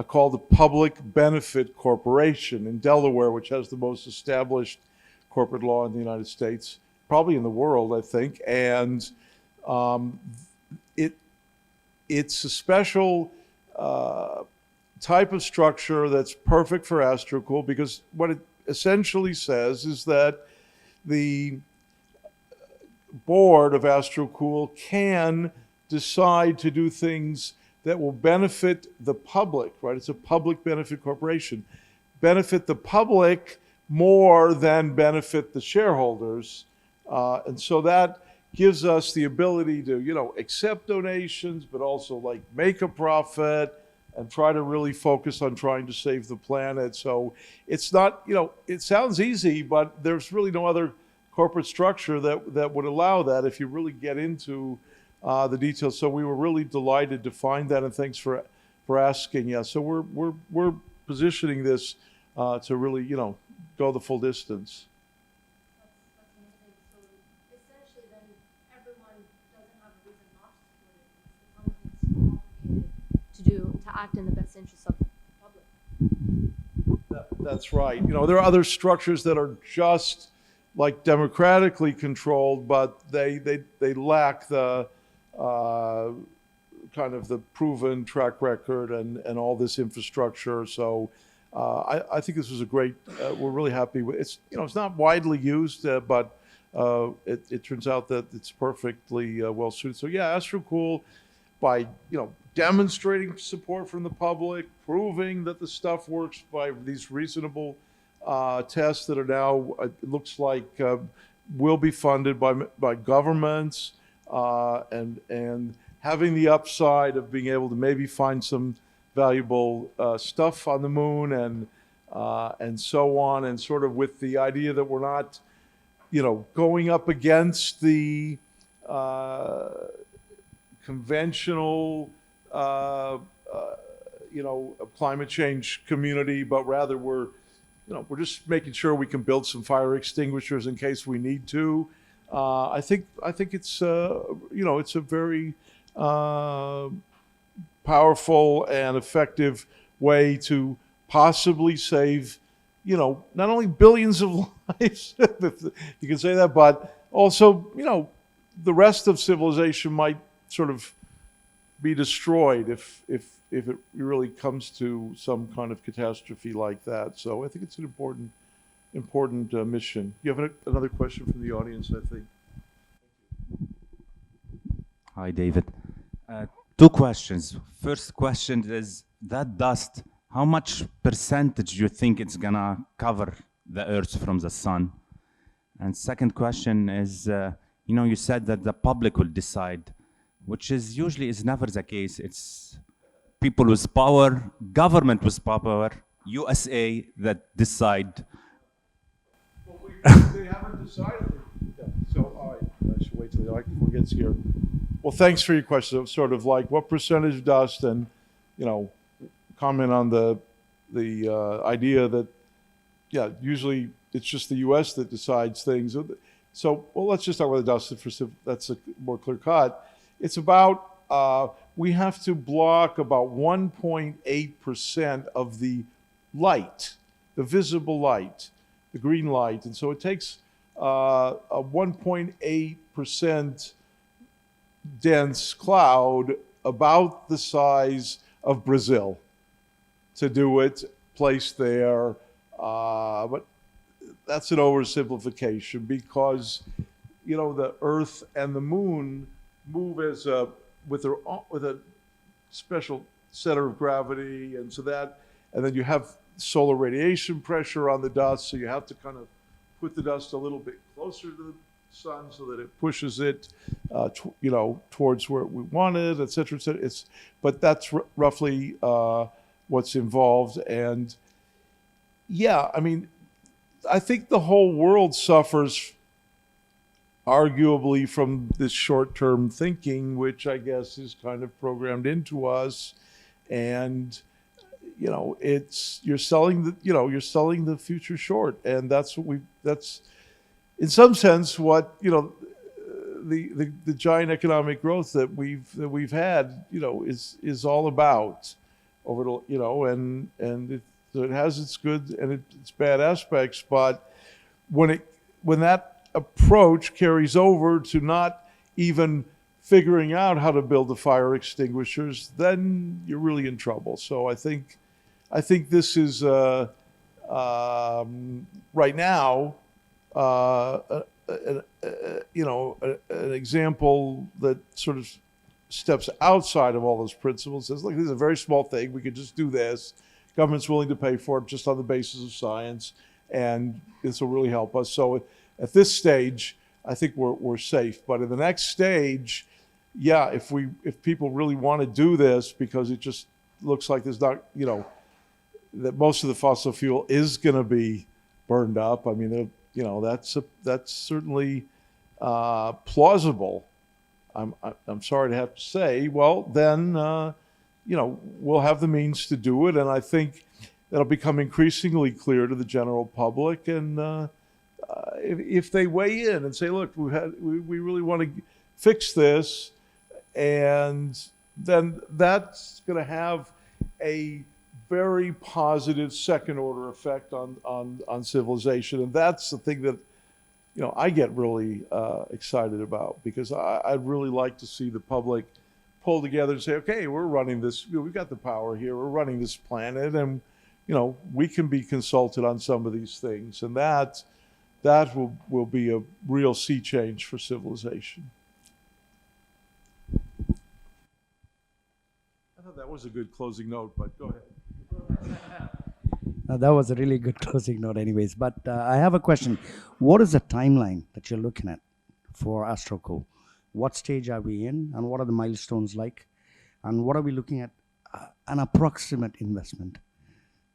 called the Public Benefit Corporation in Delaware, which has the most established corporate law in the United States, probably in the world, I think. And it's a special type of structure that's perfect for AstroCool, because what it essentially says is that the board of AstroCool can decide to do things that will benefit the public, right? It's a public benefit corporation. Benefit the public more than benefit the shareholders. And so that gives us the ability to, you know, accept donations, but also like make a profit and try to really focus on trying to save the planet. So it's not, you know, it sounds easy, but there's really no other corporate structure that would allow that if you really get into the details. So we were really delighted to find that, and thanks for asking. Yeah, so we're positioning this to really, you know, go the full distance. To act in the best interest of the public. That's right. You know, there are other structures that are just like democratically controlled, but they lack the kind of the proven track record and all this infrastructure. So I think this was a great. We're really happy with it's. You know, it's not widely used, but it turns out that it's perfectly well suited. So yeah, AstroCool, by, you know, demonstrating support from the public, proving that the stuff works by these reasonable tests that are now, it looks like, will be funded by governments, and having the upside of being able to maybe find some valuable stuff on the moon and so on, and sort of with the idea that we're not, you know, going up against the conventional, you know, climate change community, but rather we're just making sure we can build some fire extinguishers in case we need to. I think it's you know, it's a very powerful and effective way to possibly save, you know, not only billions of lives, if you can say that, but also, you know, the rest of civilization might sort of be destroyed if it really comes to some kind of catastrophe like that. So I think it's an important mission. You have another question from the audience, I think. Hi, David. Two questions. First question is, that dust, how much percentage do you think it's gonna cover the Earth from the sun? And second question is, you know, you said that the public will decide, which is usually is never the case. It's people with power, government with power, USA that decide. Well, they haven't decided. Yeah. So, all right, I should wait till the microphone gets here. Well, thanks for your question. It's sort of like what percentage dust, and, you know, comment on the idea that, yeah, usually it's just the U.S. that decides things. So, well, let's just talk about the dust. That's a more clear cut. It's about we have to block about 1.8% of the light, the visible light, the green light. And so it takes a 1.8% dense cloud about the size of Brazil to do it, placed there. But that's an oversimplification because, you know, the Earth and the Moon move as with a special center of gravity, and so that, and then you have solar radiation pressure on the dust, so you have to kind of put the dust a little bit closer to the sun so that it pushes it, you know, towards where we want it, et cetera, et cetera. But that's roughly what's involved, and yeah, I mean, I think the whole world suffers arguably from this short-term thinking, which I guess is kind of programmed into us. And, you know, you're selling the future short. And that's in some sense what, you know, the giant economic growth that we've had, you know, is all about over the, you know, and it has its good and its bad aspects, but when that approach carries over to not even figuring out how to build the fire extinguishers, then you're really in trouble. So I think this is right now you know, an example that sort of steps outside of all those principles. Says, look, this is a very small thing. We could just do this. Government's willing to pay for it just on the basis of science, and this will really help us. So at this stage, I think we're safe. But in the next stage, yeah, if people really want to do this, because it just looks like there's not, you know, that most of the fossil fuel is going to be burned up. I mean, you know, that's certainly plausible. I'm sorry to have to say. Well, then, you know, we'll have the means to do it, and I think that'll become increasingly clear to the general public. And if they weigh in and say, look, we really want to fix this, and then that's going to have a very positive second order effect on civilization. And that's the thing that, you know, I get really excited about, because I'd really like to see the public pull together and say, okay, we're running this, you know, we've got the power here, we're running this planet, and, you know, we can be consulted on some of these things. And that will be a real sea change for civilization. I thought that was a good closing note, but go ahead. That was a really good closing note anyways. But I have a question. What is the timeline that you're looking at for AstroCo? What stage are we in, and what are the milestones like? And what are we looking at, an approximate investment,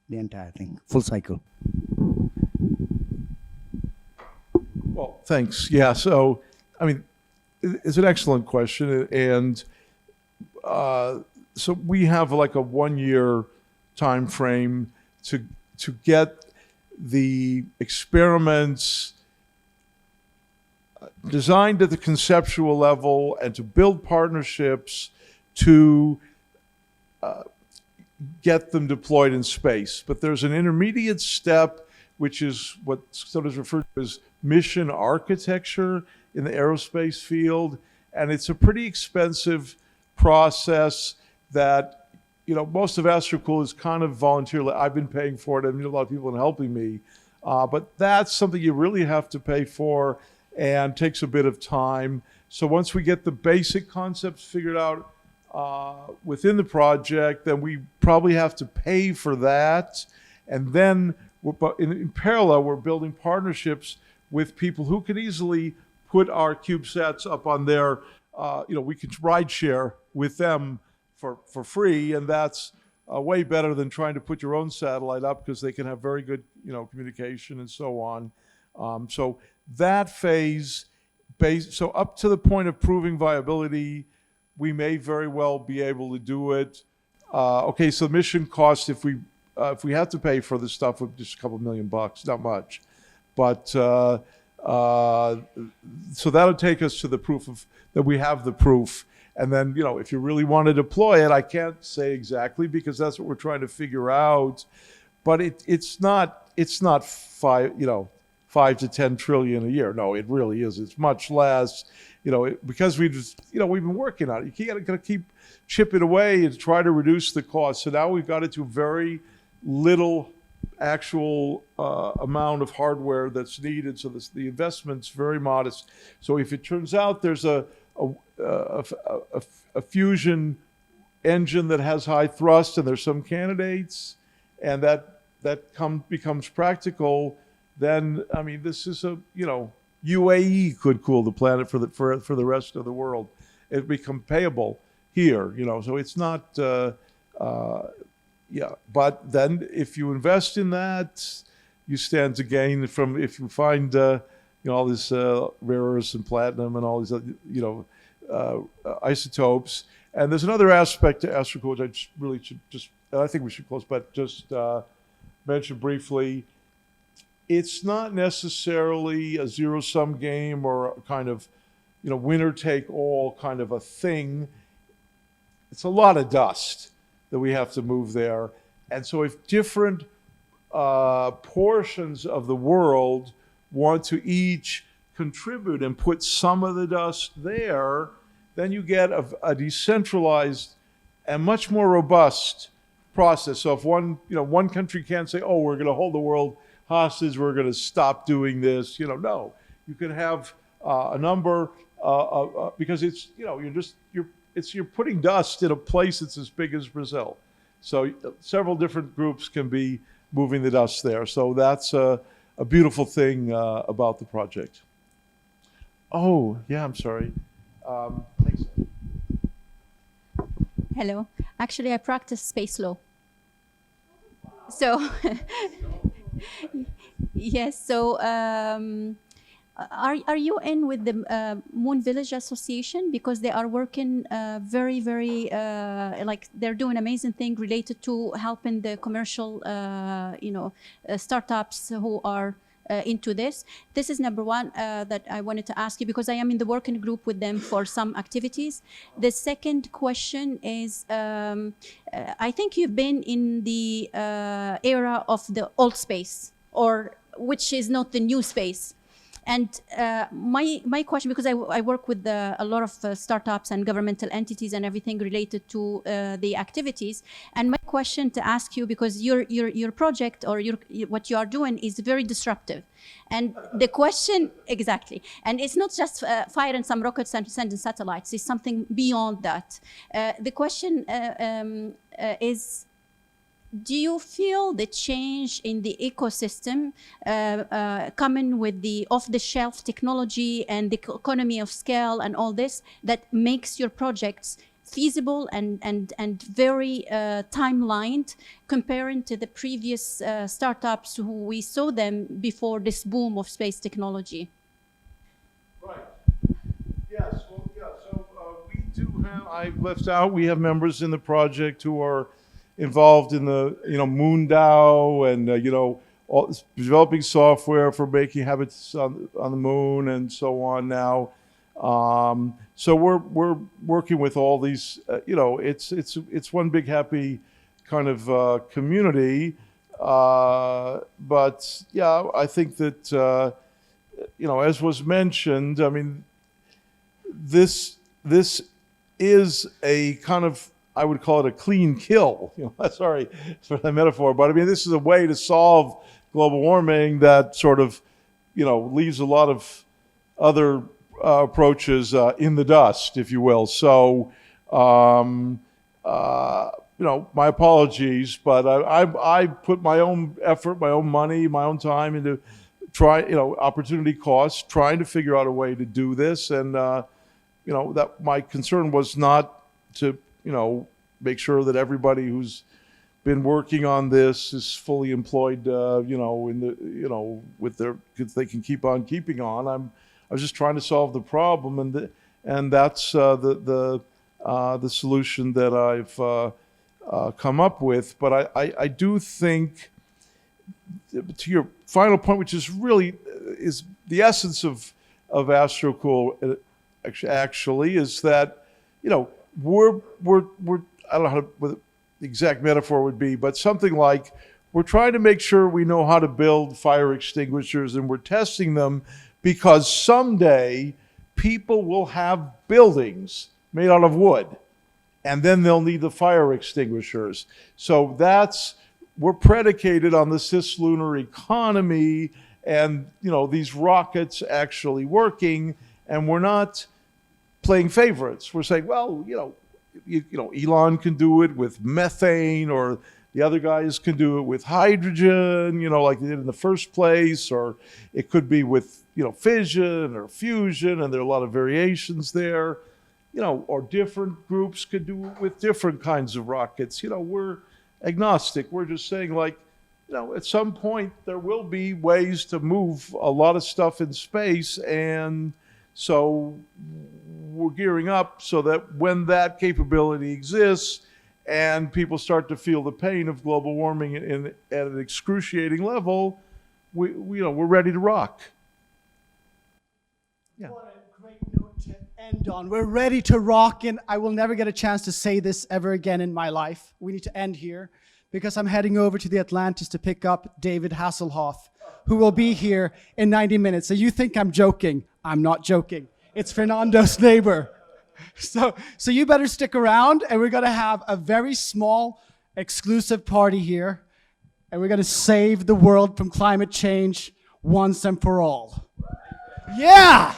the entire thing, full cycle? Well, thanks. Yeah, so, I mean, it's an excellent question. And so we have like a 1-year time frame to get the experiments designed at the conceptual level and to build partnerships to get them deployed in space. But there's an intermediate step, which is what sometimes referred to as mission architecture in the aerospace field. And it's a pretty expensive process that, you know, most of AstroCool is kind of volunteer. I've been paying for it. I mean, a lot of people have been helping me. But that's something you really have to pay for and takes a bit of time. So once we get the basic concepts figured out within the project, then we probably have to pay for that. And then in parallel, we're building partnerships with people who can easily put our CubeSats up on their, you know, we can ride share with them for free, and that's way better than trying to put your own satellite up, because they can have very good, you know, communication and so on. So that phase, so up to the point of proving viability, we may very well be able to do it. Okay, so mission cost, if we have to pay for this stuff, with just a couple $1 million, not much, but so that'll take us to the proof of that we have the proof. And then, if you really want to deploy it, I can't say exactly because that's what we're trying to figure out. But it's not 5 to 10 trillion a year. No, it really is. It's much less. Because we've been working on it. You got to keep chipping away and try to reduce the cost. So now we've got it to very little actual amount of hardware that's needed. So the investment's very modest. So if it turns out there's a fusion engine that has high thrust and there's some candidates, and that becomes practical, then this is UAE could cool the planet for the rest of the world. It become payable here, so it's not. But then if you invest in that, you stand to gain from if you find all this rare earths and platinum and all these isotopes. And there's another aspect to AstroCo which I think we should close, but just mention briefly. It's not necessarily a zero-sum game or a kind of winner-take-all kind of a thing. It's a lot of dust that we have to move there. And so if different portions of the world want to each contribute and put some of the dust there, then you get a decentralized and much more robust process. So if one country can't say, oh, we're going to hold the world hostage, we're going to stop doing this, no. You can have a number because it's, you're putting dust in a place that's as big as Brazil. So several different groups can be moving the dust there. So that's a beautiful thing about the project. Oh, yeah, I'm sorry. Thanks. Hello. Actually, I practice space law. So, yes. So, are you in with the Moon Village Association, because they are working very, very like they're doing amazing thing related to helping the commercial startups who are into this. This is number one that I wanted to ask you, because I am in the working group with them for some activities. The second question is, I think you've been in the era of the old space, or which is not the new space. And my question, because I work with a lot of startups and governmental entities and everything related to the activities, and my question to ask you, because your project or what you are doing is very disruptive, and the question exactly, and it's not just firing some rockets and sending satellites; it's something beyond that. The question is, do you feel the change in the ecosystem coming with the off-the-shelf technology and the economy of scale and all this that makes your projects feasible and very timelined comparing to the previous startups who we saw them before this boom of space technology? Right. Yes. Well, yeah. So we do have. I left out. We have members in the project who are involved in the Moon DAO and developing software for making habits on the moon and so on now. So we're working with all these. It's one big happy kind of community. But yeah, I think that as was mentioned, I mean, this is a kind of, I would call it a clean kill. Sorry for the metaphor, but I mean, this is a way to solve global warming that sort of, leaves a lot of other approaches in the dust, if you will. So, my apologies, but I put my own effort, my own money, my own time into opportunity costs, trying to figure out a way to do this. And, that my concern was not to, make sure that everybody who's been working on this is fully employed, with their, because they can keep on keeping on. I was just trying to solve the problem, and that's the solution that I've come up with. But I do think, to your final point, which is really is the essence of AstroCool, actually, is that you know, we're I don't know what the exact metaphor would be, but something like we're trying to make sure we know how to build fire extinguishers, and we're testing them because someday people will have buildings made out of wood, and then they'll need the fire extinguishers. So we're predicated on the cislunar economy and, you know, these rockets actually working, and we're not playing favorites. We're saying, well, you know, Elon can do it with methane, or the other guys can do it with hydrogen, you know, like they did in the first place, or it could be with, you know, fission or fusion, and there are a lot of variations there, you know, or different groups could do it with different kinds of rockets. You know, we're agnostic. We're just saying, like, you know, at some point there will be ways to move a lot of stuff in space, and so we're gearing up so that when that capability exists and people start to feel the pain of global warming at an excruciating level, we're ready to rock. Yeah. What a great note to end on. We're ready to rock, and I will never get a chance to say this ever again in my life. We need to end here because I'm heading over to the Atlantis to pick up David Hasselhoff, who will be here in 90 minutes. So you think I'm joking. I'm not joking. It's Fernando's neighbor. So you better stick around, and we're going to have a very small, exclusive party here, and we're going to save the world from climate change once and for all. Yeah!